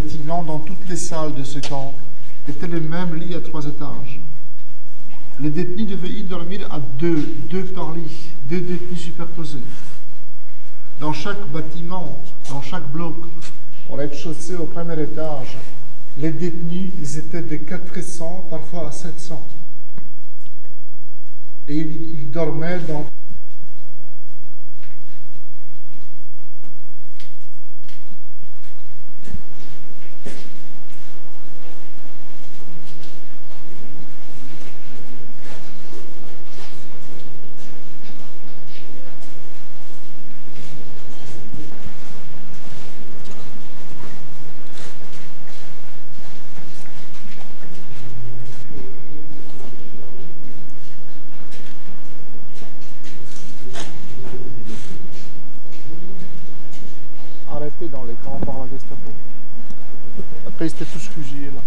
bâtiments dans toutes les salles de ce camp étaient les mêmes lits à 3 étages. Les détenus devaient y dormir à deux par lit, 2 détenus superposés. Dans chaque bâtiment, dans chaque bloc, au rez-de-chaussée, au premier étage, les détenus, ils étaient de 400, parfois à 700. Et ils dormaient dans... arrêtés dans les camps par la Gestapo. Après, ils étaient tous fusillés là.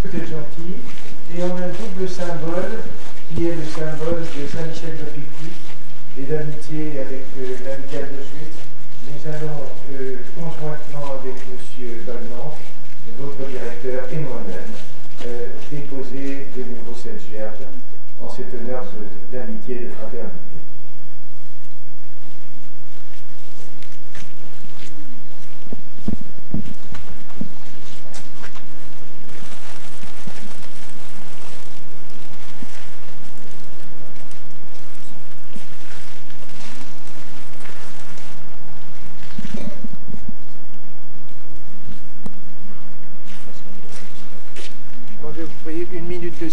C'était gentil. Et on a un double symbole qui est le symbole de Saint-Michel de Picpus et d'amitié avec l'amicale de Suisse. Nous allons conjointement avec M. Balnanche, votre directeur et moi-même, déposer de nouveaux Sainte-Gerbe en cet honneur d'amitié et de fraternité.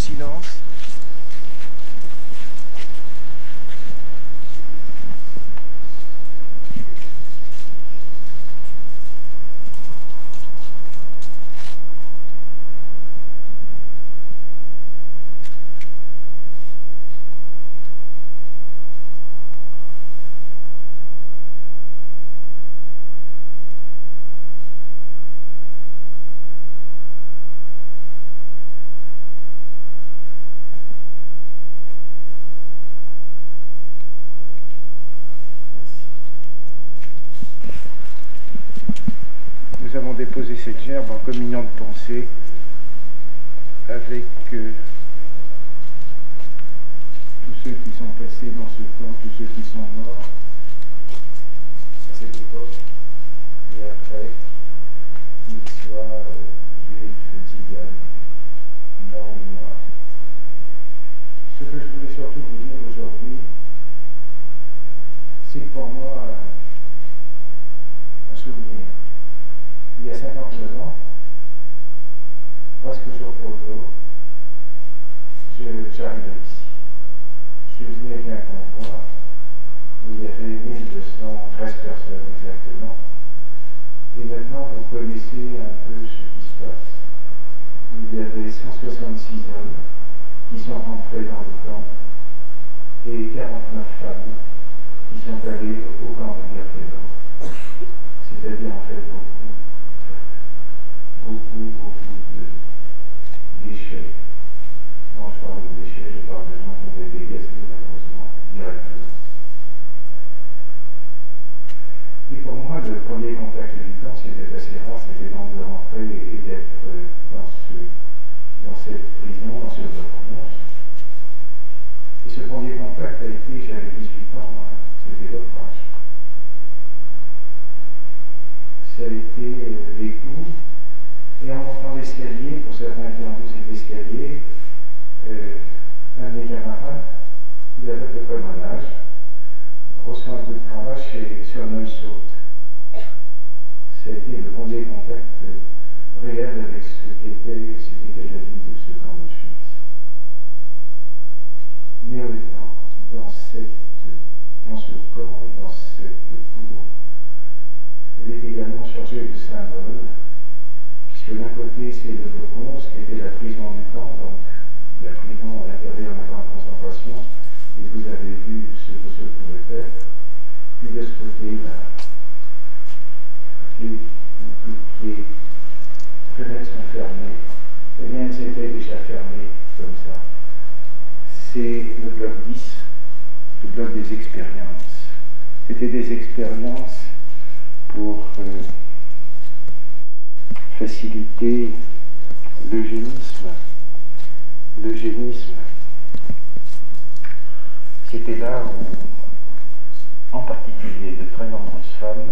silence. Nous avons déposé cette gerbe en communion de pensée avec tous ceux qui sont passés dans ce temps, tous ceux qui sont morts à cette époque et après, qu'ils soient juifs, tziganes, blancs ou noirs. Ce que je voulais surtout vous dire aujourd'hui, c'est que pour moi, un souvenir. Il y a 59 ans, presque jour pour jour, j'arrivais ici. Je suis venu avec un convoi où il y avait 1213 personnes exactement. Et maintenant, vous connaissez un peu ce qui se passe. Il y avait 166 hommes qui sont rentrés dans le camp et 49 femmes qui sont allées au camp de Birkenau. C'est-à-dire en fait beaucoup de déchets. Quand je parle de déchets, je parle de gens qui ont été gazés malheureusement directement. Et pour moi, le premier contact évident, c'était assez rare, c'était donc de rentrer et d'être dans cette prison, dans ce bloc 11. Et ce premier contact a été, j'avais 18 ans, hein, c'était votre âge. Ça a été les coups. Et en montant l'escalier, pour certains qui ont vu cet escalier, un de mes camarades, il avait à peu près mon âge, reçoit un coup de cravache et sur un œil saute. Ça a été le premier contact réel avec ce qu'était la vie de ce camp d'Auschwitz. Mais dans ce camp, dans cette cour, elle est également chargée de symboles. Puisque d'un côté, c'est le bloc 11 qui était la prison du camp, donc la prison à l'intérieur d'un camp de concentration, et vous avez vu ce que ce pouvait être. Puis de ce côté-là, toutes les fenêtres sont fermées, et bien elles étaient déjà fermées comme ça. C'est le bloc 10, le bloc des expériences. C'était des expériences pour faciliter l'eugénisme. L'eugénisme, c'était là où, en particulier, de très nombreuses femmes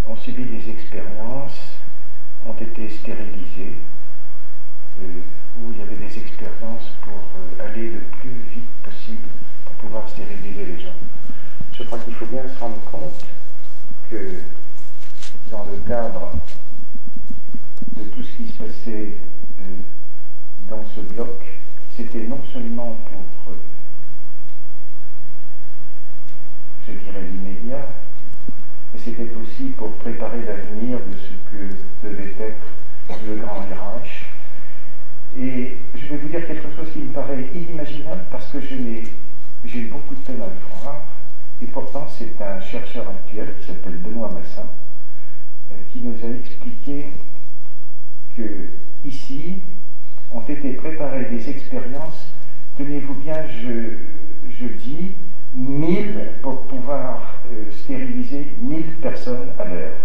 ont subi des expériences, ont été stérilisées, où il y avait des expériences pour aller le plus vite possible pour pouvoir stériliser les gens. Je crois qu'il faut bien se rendre compte que dans le cadre de tout ce qui se passait dans ce bloc, c'était non seulement pour, je dirais, l'immédiat, mais c'était aussi pour préparer l'avenir de ce que devait être le grand RH. Et je vais vous dire quelque chose qui me paraît inimaginable parce que j'ai eu beaucoup de peine à le croire, et pourtant c'est un chercheur actuel qui s'appelle Benoît Massin qui nous a expliqué que ici ont été préparées des expériences, tenez-vous bien, je dis 1000 pour pouvoir stériliser 1000 personnes à l'heure.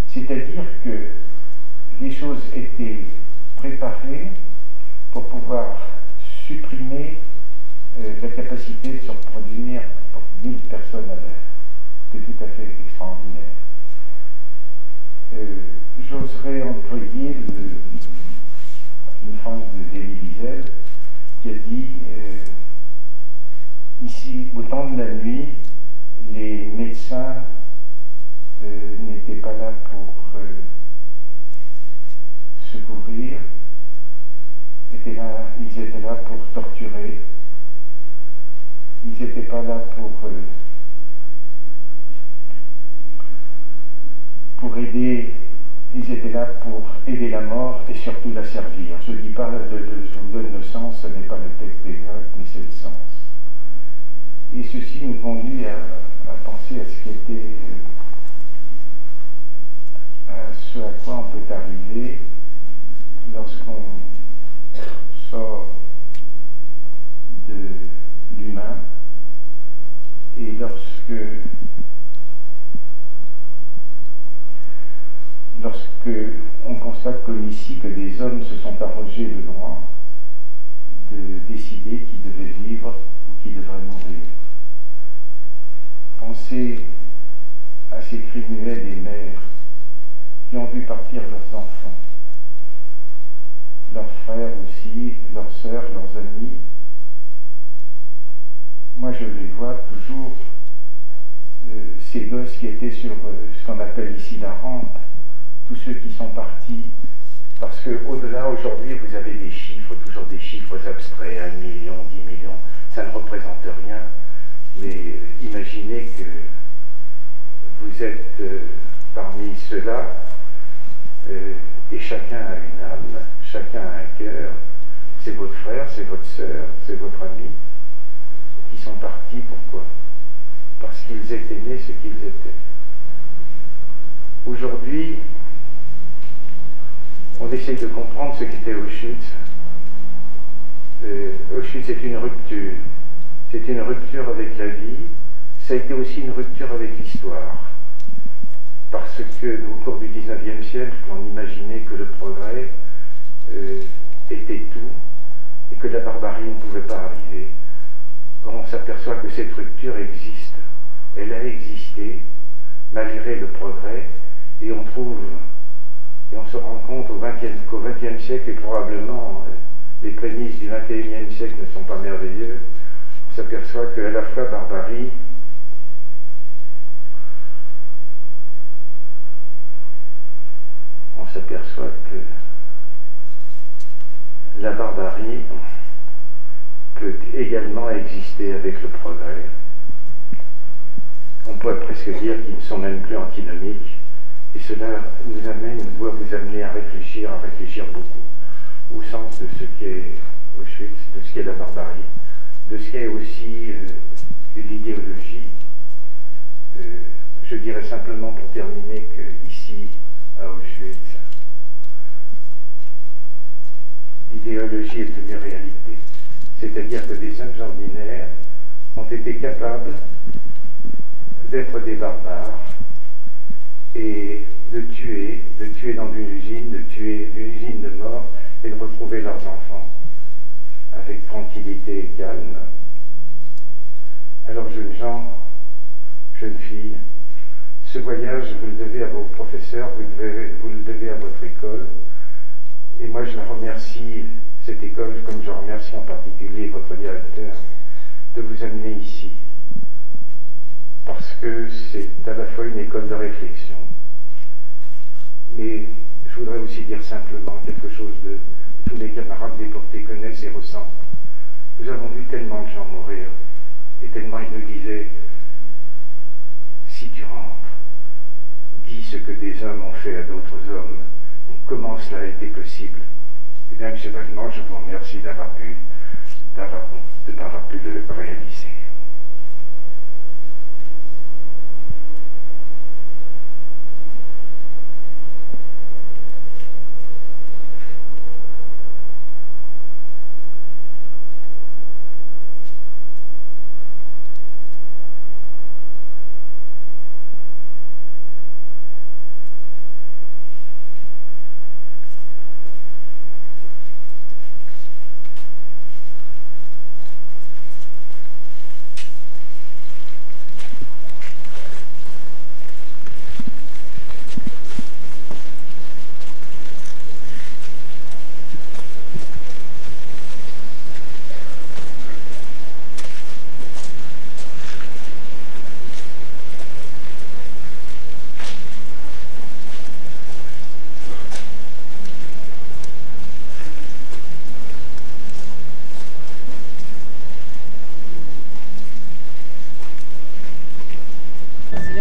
C'est-à-dire que les choses étaient préparées pour pouvoir supprimer la capacité de se reproduire pour 1000 personnes à l'heure. C'est tout à fait extraordinaire. J'oserais employer une phrase de Elie Wiesel qui a dit ici, au temps de la nuit, les médecins n'étaient pas là pour se couvrir, ils étaient là pour torturer. Ils n'étaient pas là pour aider. Ils étaient là pour aider la mort et surtout la servir. Je ne dis pas, je vous donne le sens, ce n'est pas le texte exact, mais c'est le sens. Et ceci nous conduit à penser à ce qui était, à ce à quoi on peut arriver lorsqu'on sort de l'humain et lorsque on constate comme ici que des hommes se sont arrogés le droit de décider qui devait vivre ou qui devrait mourir. Pensez à ces cris muets des mères qui ont vu partir leurs enfants, leurs frères aussi, leurs sœurs, leurs amis. Moi je les vois toujours, ces gosses qui étaient sur ce qu'on appelle ici la rampe, tous ceux qui sont partis, parce qu'au-delà, aujourd'hui, vous avez des chiffres, toujours des chiffres abstraits, 1 million, 10 millions, ça ne représente rien, mais imaginez que vous êtes parmi ceux-là, et chacun a une âme, chacun a un cœur, c'est votre frère, c'est votre sœur, c'est votre ami, qui sont partis, pourquoi? Parce qu'ils étaient nés ce qu'ils étaient. Aujourd'hui, on essaye de comprendre ce qu'était Auschwitz. Auschwitz est une rupture. C'est une rupture avec la vie. Ça a été aussi une rupture avec l'histoire. Parce que, au cours du XIXe siècle, on imaginait que le progrès était tout et que la barbarie ne pouvait pas arriver. Or, on s'aperçoit que cette rupture existe. Elle a existé malgré le progrès et on trouve... Et on se rend compte qu'au XXe siècle, et probablement les prémices du XXIe siècle ne sont pas merveilleux, on s'aperçoit qu'à la fois barbarie, on s'aperçoit que la barbarie peut également exister avec le progrès. On pourrait presque dire qu'ils ne sont même plus antinomiques. Et cela nous amène, doit vous amener à réfléchir beaucoup, au sens de ce qu'est Auschwitz, de ce qu'est la barbarie, de ce qu'est aussi l'idéologie. Je dirais simplement pour terminer qu'ici, à Auschwitz, l'idéologie est devenue réalité. C'est-à-dire que des hommes ordinaires ont été capables d'être des barbares, et de tuer dans une usine, d'une usine de mort, et de retrouver leurs enfants avec tranquillité et calme. Alors jeunes gens, jeunes filles, ce voyage, vous le devez à vos professeurs, vous le devez à votre école, et moi je la remercie, cette école, comme je remercie en particulier votre directeur, de vous amener ici. Parce que c'est à la fois une école de réflexion, mais je voudrais aussi dire simplement quelque chose de tous les camarades déportés connaissent et ressentent. Nous avons vu tellement de gens mourir, et tellement ils nous disaient, si tu rentres, dis ce que des hommes ont fait à d'autres hommes, comment cela a été possible. Et bien, M. Valmont, je vous remercie d'avoir pu le réaliser.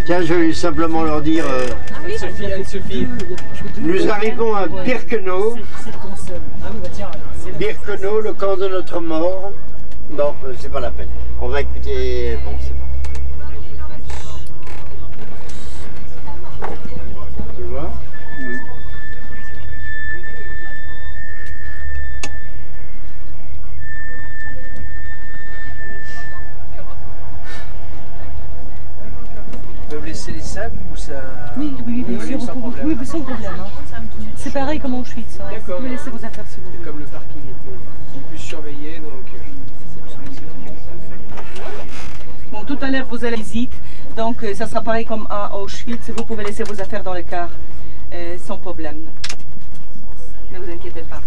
Tiens, je vais simplement leur dire... Sophie. Nous arrivons à Birkenau. Birkenau, le camp de notre mort. Bon, c'est pas la peine. On va écouter... Bon, c'est pas... Tu vois? Vous laisser les sacs ou ça... Oui, bien sûr, sans problème. Oui, sans problème. Hein. C'est pareil comme en Auschwitz. Hein. Vous pouvez laisser vos affaires si vous voulez. Comme le parking était plus surveillé, donc... Bon, tout à l'heure, vous allez visiter, donc ça sera pareil comme à Auschwitz. Vous pouvez laisser vos affaires dans le car sans problème. Ne vous inquiétez pas.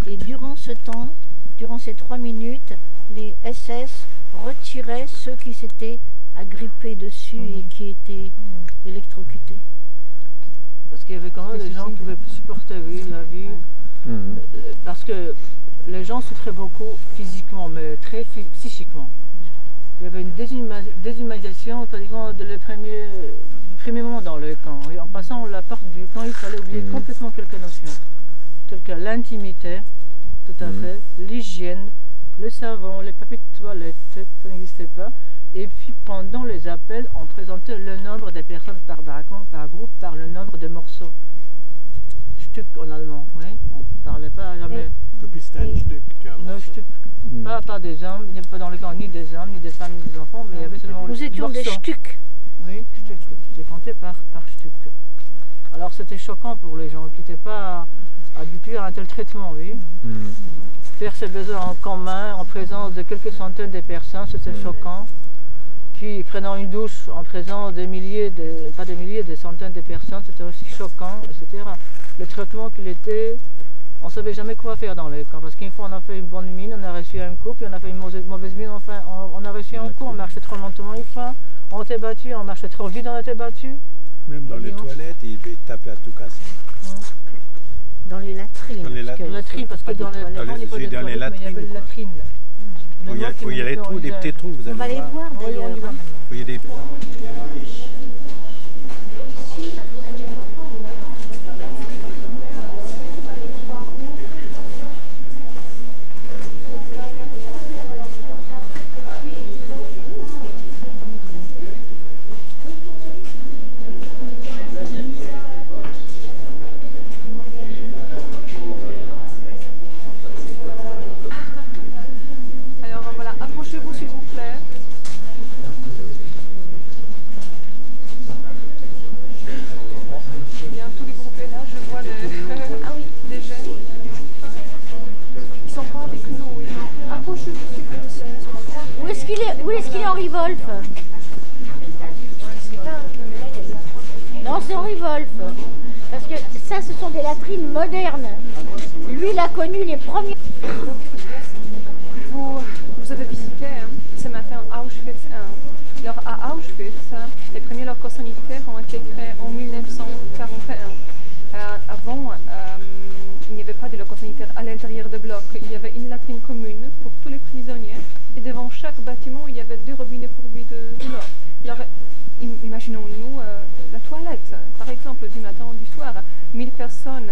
Et durant ce temps, durant ces 3 minutes, les SS retiraient ceux qui s'étaient agrippés dessus et qui étaient électrocutés. Parce qu'il y avait quand même des gens qui ne pouvaient plus supporter la vie. Parce que les gens souffraient beaucoup physiquement, mais très psychiquement. Il y avait une déshumanisation pratiquement du premier moment dans le camp. Et en passant la porte du camp, il fallait oublier complètement quelques notions, telles que l'intimité, tout à fait, l'hygiène, le savon, les papiers de toilette, ça n'existait pas. Et puis pendant les appels, on présentait le nombre des personnes par baraquement, par groupe, par le nombre de morceaux. Stück en allemand, oui. On ne parlait pas jamais. Du bist ein Stück, tu as un No, morceau. Stück. Pas des hommes, il n'y avait pas dans le camp ni des hommes, ni des femmes, ni des enfants, mais il y avait seulement Nous étions des morceaux. Stück. Oui, Stück. C'était compté par Stück. Alors c'était choquant pour les gens qui n'étaient pas habitués à un tel traitement, oui. Faire ses besoins en commun, en présence de quelques centaines de personnes, c'était choquant. Puis prenant une douche en présence des milliers, pas des milliers, des centaines de personnes, c'était aussi choquant, etc. Le traitement qu'il était, on ne savait jamais quoi faire dans les camps, parce qu'une fois on a fait une bonne mine, on a reçu un coup, puis on a fait une mauvaise mine, enfin on a reçu un coup, on marchait trop lentement une fois, on était battu, on marchait trop vite, on était battu. Même dans les toilettes, il tapait à tout casser. Dans les latrines. Dans les latrines. Parce que dans les Dans les- il n'y avait dans pas les de toilettes, mais il y avait latrines, les quoi. latrines. Où il y a les trous, des petits trous, vous On va allez les voir. voir Oui, on y d'ailleurs. va maintenant. Où il y a des... Alors voilà, approchez-vous s'il vous plaît. Bien, tous les groupes est là, je vois des jeunes. Ils sont pas avec nous, oui. Approchez-vous s'il vous plaît. Où est-ce qu'il est Henri Wolf? Non, c'est Henri Wolf. Parce que ça, ce sont des latrines modernes. Lui, il a connu les premiers. Vous avez visité ce matin Auschwitz 1. Alors à Auschwitz, les premiers locaux sanitaires ont été créés en 1941. Avant, il n'y avait pas de locaux sanitaires à l'intérieur des blocs. Il y avait une latrine commune pour tous les prisonniers. Et devant chaque bâtiment, il y avait 2 robinets pourvus de l'eau. Alors, imaginons-nous la toilette, par exemple, du matin ou du soir. 1000 personnes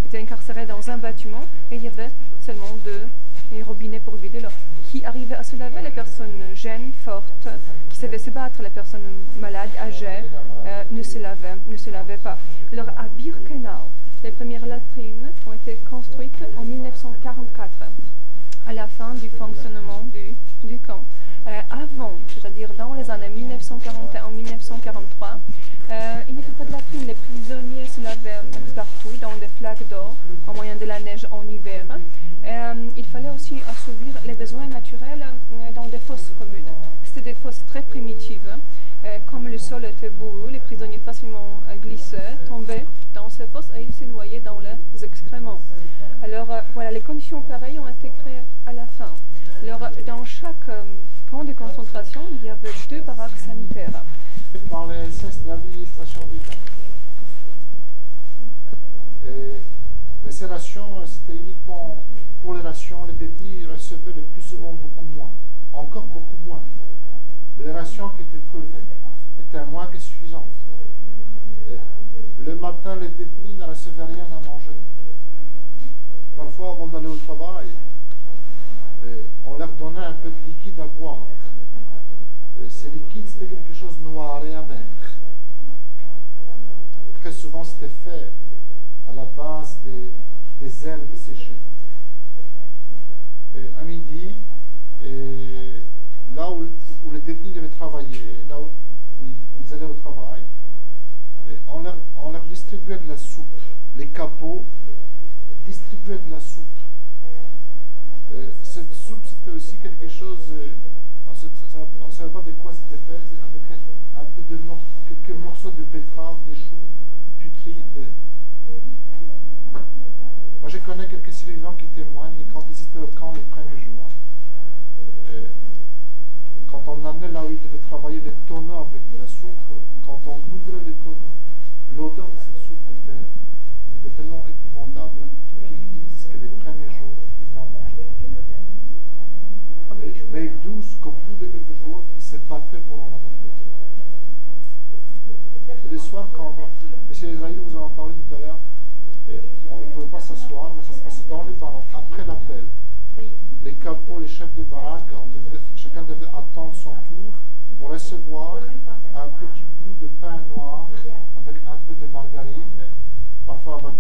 étaient incarcérées dans un bâtiment et il y avait seulement 2 robinets pourvus de l'eau. Qui arrivaient à se laver, les personnes jeunes, fortes, qui savaient se battre, les personnes malades, âgées, ne se lavaient pas. Alors à Birkenau, les premières latrines ont été construites en 1944, à la fin du fonctionnement du camp. Avant, c'est-à-dire dans les années 1941-1943, il n'y avait pas de latrine. Les prisonniers se lavaient partout, dans des flaques d'eau, au moyen de la neige en hiver. Il fallait aussi assouvir les besoins naturels dans des fosses communes. C'était des fosses très primitives. Comme le sol était boueux, les prisonniers facilement glissaient, tombaient dans ces fosses et ils se noyaient dans les excréments. Alors voilà, les conditions pareilles ont été créées à la fin. Alors dans chaque camp de concentration, il y avait 2 baraques sanitaires. Par les SS de l'administration du camp. Mais ces rations, c'était uniquement pour les rations. Les détenus recevaient le plus souvent beaucoup moins, encore beaucoup moins. Mais les rations qui étaient prévues étaient moins que suffisantes. Le matin, les détenus ne recevaient rien à manger. Parfois, avant d'aller au travail, on leur donnait un peu de liquide à boire. Ce liquide, c'était quelque chose de noir et amer. Très souvent, c'était fait à la base des herbes séchées. À midi, là où les détenus devaient travailler, là où ils allaient au travail, on leur distribuait de la soupe. Les capots distribuaient de la soupe. Cette soupe, c'était aussi quelque chose, on ne savait pas de quoi c'était fait, avec un peu de quelques morceaux de betterave, des choux putrides. Moi, je connais quelques survivants qui témoignent et quand ils étaient au camp les premiers jours, quand on amenait là où ils devaient travailler les tonneaux avec de la soupe, quand on ouvrait les tonneaux, l'odeur de cette soupe était tellement épouvantable qu'ils disent que les premiers jours, ils n'en mangeaient pas. Mais ils douce qu'au bout de quelques jours, ils se battaient pour en avoir plus. Le soir, quand M. Israël vous en a parlé tout à l'heure, on ne pouvait pas s'asseoir, mais ça se passait dans les baraques. Après l'appel, les capots, les chefs de baraque, chacun devait attendre son tour pour recevoir un petit bout de pain noir avec un peu de margarine, parfois avec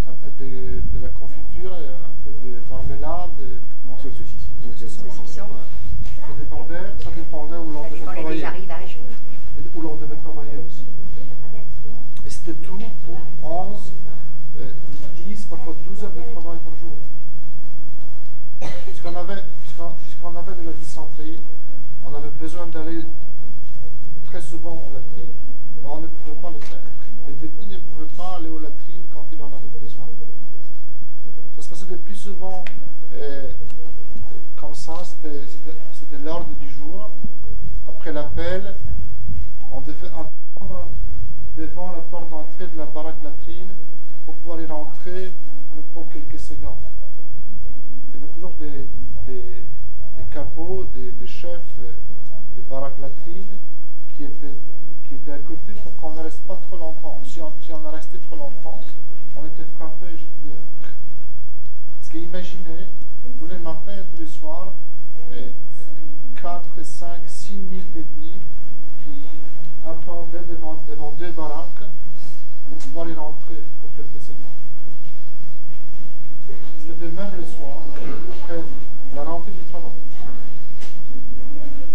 un peu de la confiture, un peu de marmelade. Morceau de saucisson. Ça dépendait où l'on devait travailler. Où l'on devait travailler aussi. Et c'était tout pour 11, 10, parfois 12 heures de travail par jour. Puisqu'on avait de la dysenterie, on avait besoin d'aller très souvent aux latrines, mais on ne pouvait pas le faire. Les détenus ne pouvaient pas aller aux latrines quand ils en avaient besoin. Ça se passait le plus souvent comme ça, c'était l'ordre du jour. Après l'appel, on devait attendre devant la porte d'entrée de la baraque latrine pour pouvoir y rentrer pour quelques secondes. Il y avait toujours des capots, des chefs de baraque latrine qui étaient à côté pour qu'on ne reste pas trop longtemps. Si on a resté trop longtemps, on était frappé et jeté dehors. Parce qu'imaginez, tous les matins et tous les soirs, 4, 5, 6 000 détenus qui attendaient devant 2 baraques pour pouvoir y rentrer pour quelques secondes. C'était de même le soir, après la rentrée du travail.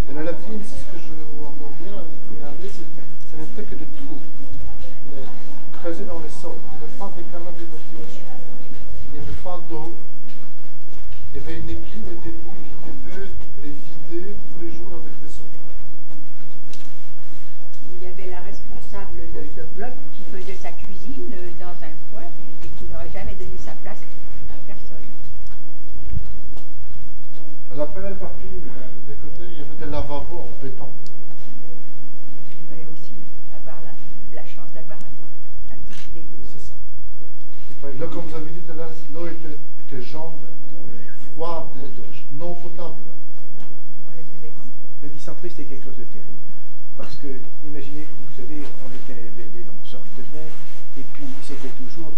Et la latrine, c'est ce que je vous entends dire, regardez, ce n'était que des trous, creusés dans le sol. Il n'y avait pas de canaux d'évacuation. Il n'y avait pas d'eau. Il y avait une équipe de détenus qui devait les vider tous les jours avec des seaux. Il y avait la responsable de ce bloc qui faisait sa cuisine dans un coin et qui n'aurait jamais donné sa place à personne. À la pelle partie des côtés, il y avait des lavabos en béton. Il fallait aussi avoir la chance d'avoir un petit filet d'eau. C'est ça. Là, comme vous avez dit tout à l'heure, l'eau était jaune, froide, non potable. La dysenterie, c'était quelque chose de terrible. Parce que, imaginez, vous savez, on se retenait, et puis c'était toujours,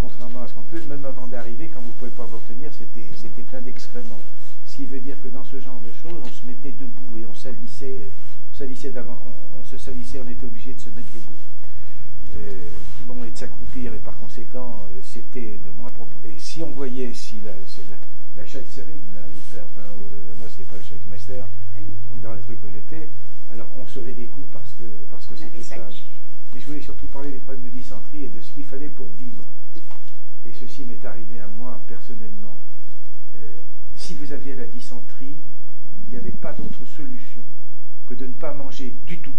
contrairement à ce qu'on peut, même avant d'arriver, quand vous ne pouvez pas vous retenir, c'était plein d'excréments. Ce qui veut dire que dans ce genre de choses, on se mettait debout et on se salissait, on était obligé de se mettre debout. Et de s'accroupir, et par conséquent, c'était de moins propre. Et si on voyait la Schalzerine, moi c'était pas le Schalkmeister, dans les trucs où j'étais, alors on recevait des coups parce que c'était ça. Mais je voulais surtout parler des problèmes de dysenterie et de ce qu'il fallait pour vivre. Et ceci m'est arrivé à moi personnellement. Si vous aviez la dysenterie, il n'y avait pas d'autre solution que de ne pas manger du tout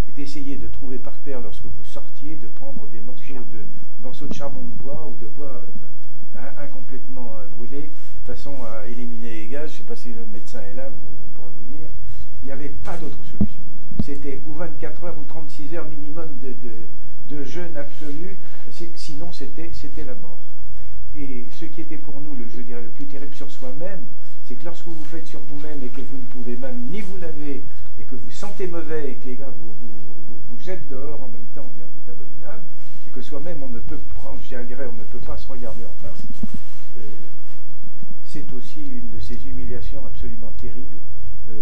et d'essayer de trouver par terre, lorsque vous sortiez, de prendre des morceaux de charbon de bois ou de bois incomplètement brûlé, de façon à éliminer les gaz. Je ne sais pas si le médecin est là, vous pourrez vous dire. Il n'y avait pas d'autre solution. C'était ou 24 heures ou 36 heures minimum de jeûne absolu, sinon c'était la mort. Et ce qui était pour nous, je dirais, le plus terrible sur soi-même, c'est que lorsque vous faites sur vous-même et que vous ne pouvez même ni vous laver, et que vous sentez mauvais et que les gars vous jettent dehors en même temps, bien c'est abominable, et que soi-même on ne peut prendre, je dirais, on ne peut pas se regarder en face. C'est aussi une de ces humiliations absolument terribles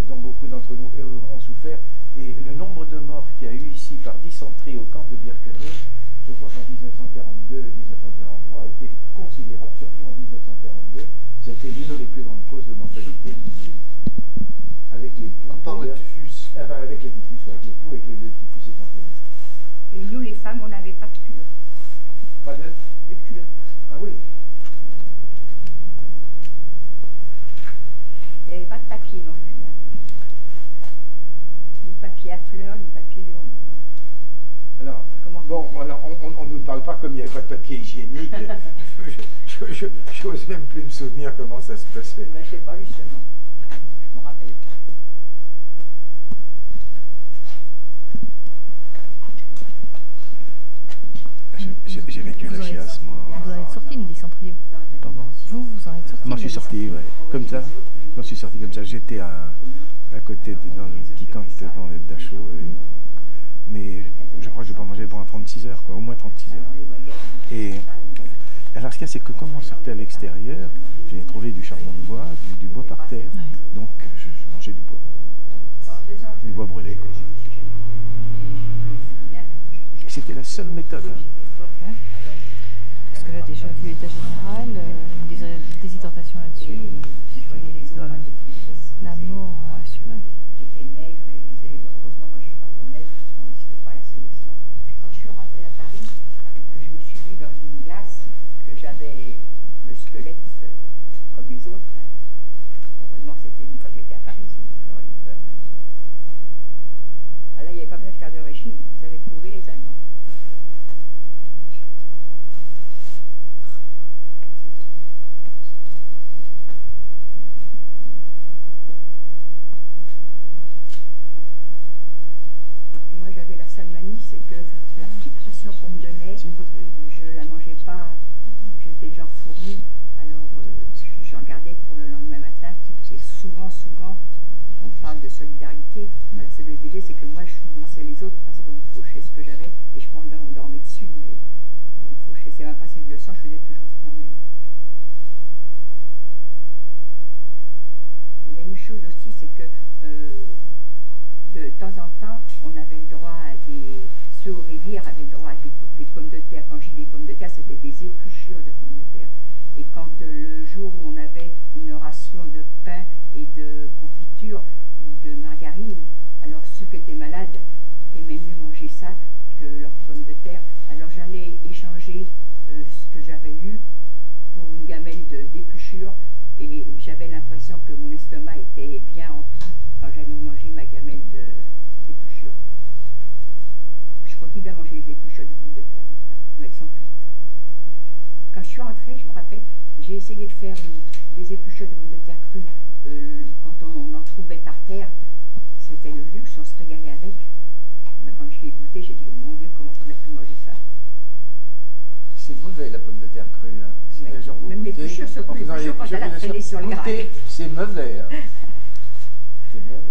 dont beaucoup d'entre nous ont souffert. Et le nombre de morts qu'il y a eu ici par dysenterie au camp de Birkenau, je crois qu'en 1942 et 1943, a été considérable, surtout en 1942. C'était l'une des plus grandes causes de mortalité avec les poux. Par le typhus. Enfin, avec les typhus, avec les poux, avec le typhus étant terrible. Et nous, les femmes, on n'avait pas de culotte. Pas de culotte. Ah oui. Il n'y avait pas de papier non plus. Hein. Ni papier à fleurs, ni papier jaune. Alors, on ne nous parle pas comme il n'y avait pas de papier hygiénique. Je n'ose même plus me souvenir comment ça se passait. Ben, je ne sais pas justement. Je me rappelle pas. J'ai vécu la chiasse, moi. Vous en êtes sorti de dysenterie? Pardon? Vous en êtes sorti? Je m'en suis sorti, ouais. Comme ça. Je m'en suis sorti comme ça. J'étais à côté, dans un petit camp qui était devant l'aide d'Achot. Mais je crois que je n'ai pas mangé pendant 36 heures, quoi, au moins 36 heures. Et alors ce qu'il y a, c'est que comme on sortait à l'extérieur, j'ai trouvé du charbon de bois, du bois terre. Donc je mangeais du bois. Du bois brûlé, quoi. Et c'était la seule méthode. Hein. Parce que là, déjà, vu l'état général, une déshydratation là-dessus, la mort assurée. J'étais maigre et je disais, heureusement, moi je suis pas maigre, on ne risque pas la sélection. Quand je suis rentrée à Paris, que je me suis vue dans une glace, que j'avais le squelette comme les autres, hein. Heureusement que c'était une fois que j'étais à Paris, sinon j'aurais eu peur. Hein. Ah là, il n'y avait pas besoin de faire de régime, vous avez trouvé les Allemands. Moi j'avais la sale manie, c'est que la petite ration qu'on me donnait, je la mangeais pas, j'étais genre fourmi, alors j'en gardais pour le lendemain matin. Et souvent, on parle de solidarité, mais la solidarité c'est que moi je nourrissais les autres parce qu'on me fauchait ce que j'avais, et je pendant on dormait dessus, mais on me fauchait, c'est même pas c'est le sang, je faisais toujours ça quand même. Il y a une chose aussi, c'est que de temps en temps, on avait le droit à ceux aux rivières avaient le droit à des pommes de terre. Quand je dis des pommes de terre, c'était des épluchures de pommes de terre. Et quand le jour où on avait une ration de pain et de confiture ou de margarine, alors ceux qui étaient malades aimaient mieux manger ça que leurs pommes de terre. Alors j'allais échanger ce que j'avais eu pour une gamelle d'épluchures, et j'avais l'impression que mon estomac était bien rempli quand j'avais mangé ma gamelle d'épluchures. Je continue à manger les épluchures de pommes de terre, mais elles sont cuites. Quand je suis rentrée, je me rappelle, j'ai essayé de faire des épluchures de pommes de terre crues. Quand on en trouvait par terre, c'était le luxe, on se régalait avec. Mais quand j'y ai goûté, j'ai dit, oh mon Dieu, comment on a pu manger ça? C'est mauvais la pomme de terre crue. Hein. Si ouais. genre, même les épluchures, surtout les épluchures, quand elle a traîné sur les rails. C'est mauvais. Hein. C'est mauvais.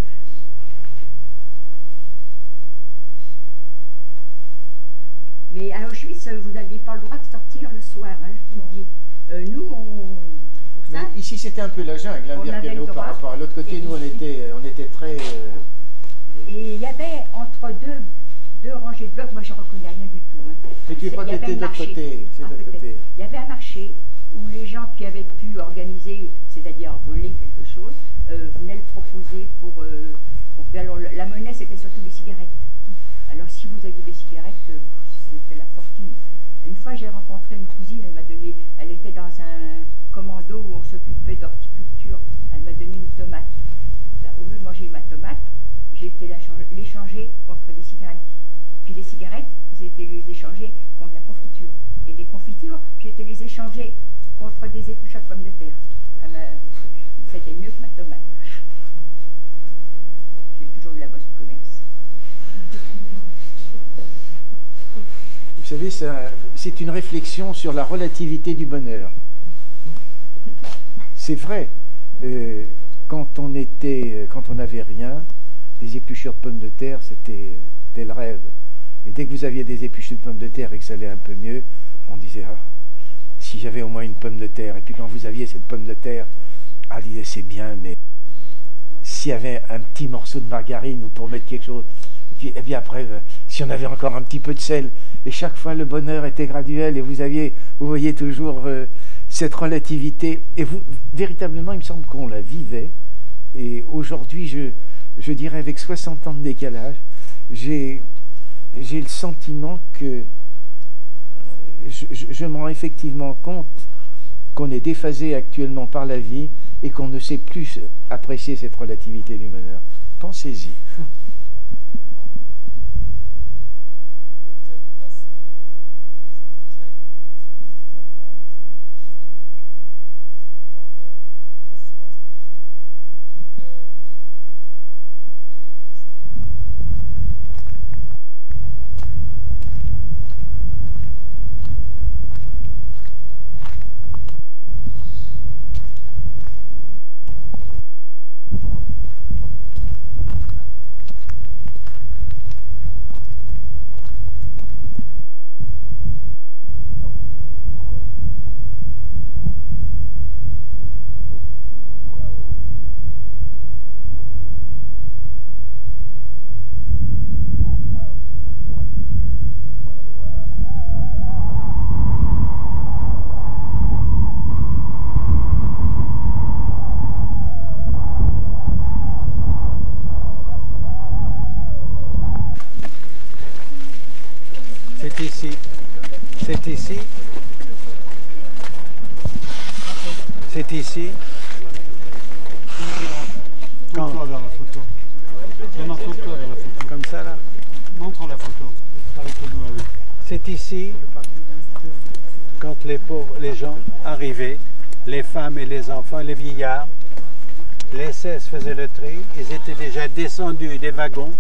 Mais à Auschwitz, vous n'aviez pas le droit de sortir le soir, hein, je vous dis. Nous, mais ça, ici, c'était un peu la jungle, hein, Birkenau, par rapport à l'autre côté. Nous, on était très... Et il y avait entre deux rangées de blocs, moi je ne reconnais rien du tout. Hein. Mais tu n'es pas de l'autre côté. Il y avait un marché où les gens qui avaient pu organiser, c'est-à-dire voler quelque chose, venaient le proposer pour... alors, la monnaie, c'était surtout les cigarettes. Alors si vous aviez des cigarettes, c'était la fortune. Une fois, j'ai rencontré une cousine, elle était dans un commando où on s'occupait d'horticulture. Elle m'a donné une tomate. Là, au lieu de manger ma tomate, j'ai été l'échanger contre des cigarettes. Puis les cigarettes, j'ai été les échanger contre la confiture. Et les confitures, j'ai été les échanger contre des épluchures de pommes de terre. C'était mieux que ma tomate. J'ai toujours eu la bosse du commerce. Vous savez, c'est une réflexion sur la relativité du bonheur. C'est vrai, quand on n'avait rien, des épluchures de pommes de terre, c'était le rêve. Et dès que vous aviez des épluchures de pommes de terre et que ça allait un peu mieux, on disait, ah, si j'avais au moins une pomme de terre. Et puis quand vous aviez cette pomme de terre, on disait, c'est bien, mais s'il y avait un petit morceau de margarine ou pour mettre quelque chose, et puis après, si on avait encore un petit peu de sel, et chaque fois le bonheur était graduel, et vous voyez toujours cette relativité, et véritablement, il me semble qu'on la vivait, et aujourd'hui, je dirais avec 60 ans de décalage, j'ai le sentiment que je me rends effectivement compte qu'on est déphasé actuellement par la vie, et qu'on ne sait plus apprécier cette relativité du bonheur. Pensez-y. ici. C'est ici. C'est ici. Tourne-toi vers la photo. Non, tourne-toi vers la photo. Comme ça là. Montre la photo. Avec le doigt, oui. C'est ici, quand les gens arrivaient, les femmes et les enfants, les vieillards, les SS faisaient le tri, ils étaient déjà descendus des wagons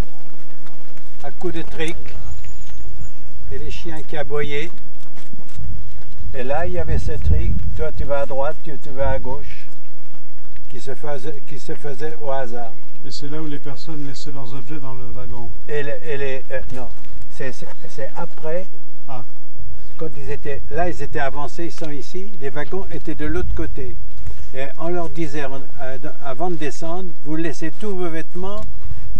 à coups de trique, et les chiens qui aboyaient. Et là, il y avait ce tri, toi tu vas à droite, tu vas à gauche, qui se faisait au hasard. Et c'est là où les personnes laissaient leurs objets dans le wagon. Non, c'est après. Ah. Quand ils étaient avancés, ils sont ici, les wagons étaient de l'autre côté. Et on leur disait, avant de descendre, vous laissez tous vos vêtements,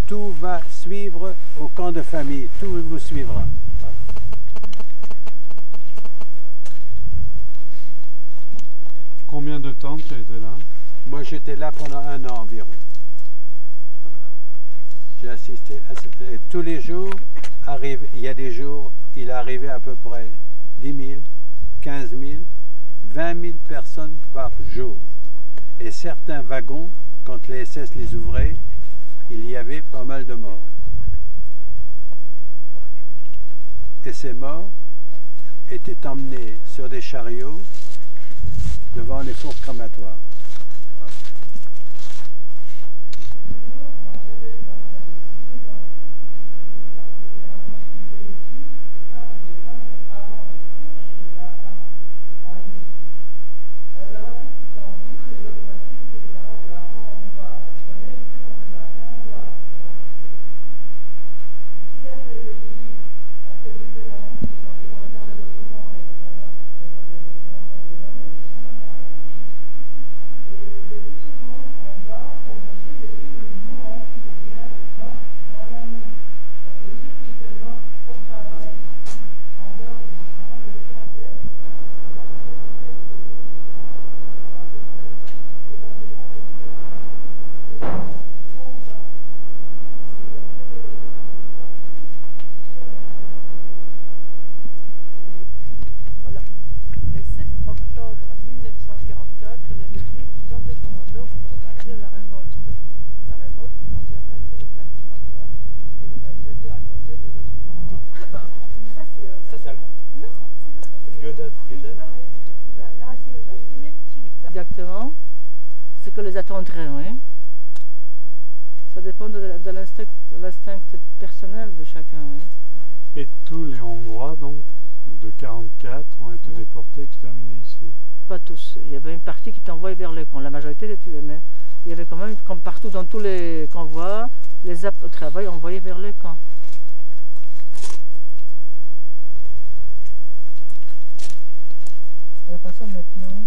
tout va suivre au camp de famille, tout vous suivra. Combien de temps tu étais là? Moi j'étais là pendant 1 an environ. J'ai assisté à et tous les jours, il y a des jours, il arrivait à peu près 10 000, 15 000, 20 000 personnes par jour. Et certains wagons, quand les SS les ouvraient, il y avait pas mal de morts. Et ces morts étaient emmenés sur des chariots devant les fours crématoires. Exactement. Ce que les attendrait, oui. Ça dépend de l'instinct personnel de chacun, oui. Et tous les Hongrois, donc, de 1944, ont été déportés, exterminés ici? Pas tous. Il y avait une partie qui t'envoyait vers le camp. La majorité était tuée, mais il y avait quand même, comme partout dans tous les convois, les aptes au travail envoyés vers le camp. La personne maintenant.